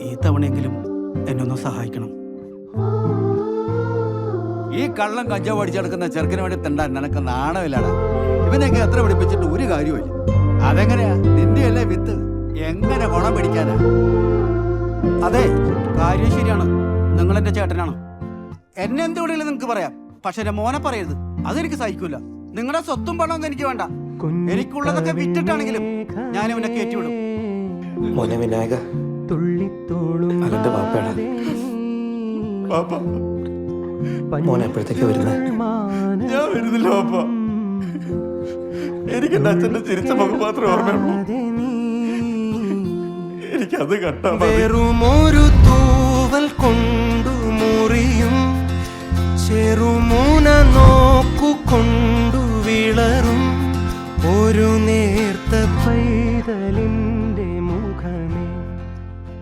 ഈ തവണയെങ്കിലും എന്നൊന്ന് സഹായിക്കണം. ഈ കള്ളം കഞ്ചാവ് അടിച്ചെടുക്കുന്ന ചെറുക്കിന് വേണ്ടി തണ്ടാൻ നിനക്ക് നാണമില്ലാടാ. ഇവനൊക്കെ എത്ര പിടിപ്പിച്ചിട്ട് ഒരു കാര്യമില്ല. അതെങ്ങനെയാ നിന്റെ അല്ലേ വിത്ത് എങ്ങനെ ഗുണം പിടിക്കാനാ? അതെ, കാര്യം ശരിയാണ്. നിങ്ങൾ എന്റെ ചേട്ടനാണ്. എന്നെ എന്ത് വിളിയിലും നിങ്ങൾക്ക് പറയാം, പക്ഷെ എന്റെ മോനെ പറയരുത്. അതെനിക്ക് സഹിക്കൂല. നിങ്ങളുടെ സ്വത്തും പണമൊന്നും എനിക്ക് വേണ്ട. എനിക്കുള്ളതൊക്കെ വിറ്റിട്ടാണെങ്കിലും ഞാൻ ഇവനെ കയറ്റിവിടും. മോനെ വിനായക, അതെന്റെ പാപ്പയാടാ. മോനെ എപ്പോഴത്തേക്ക് വരുന്നത്? ഞാൻ വരുന്നില്ല പാപ്പ. എനിക്ക് എന്റെ അച്ഛന്റെ ചിരിച്ച മുഖം മാത്രമേ ഓർമ്മയുള്ളൂ. എനിക്കത് കണ്ടാ വെറുമൊരു തൂവൽ കൊണ്ടു മുറിയും ചെറുമൂന നോക്കുകൊണ്ടു വിളറും ഒരു നേർത്ത പൈതലിൻ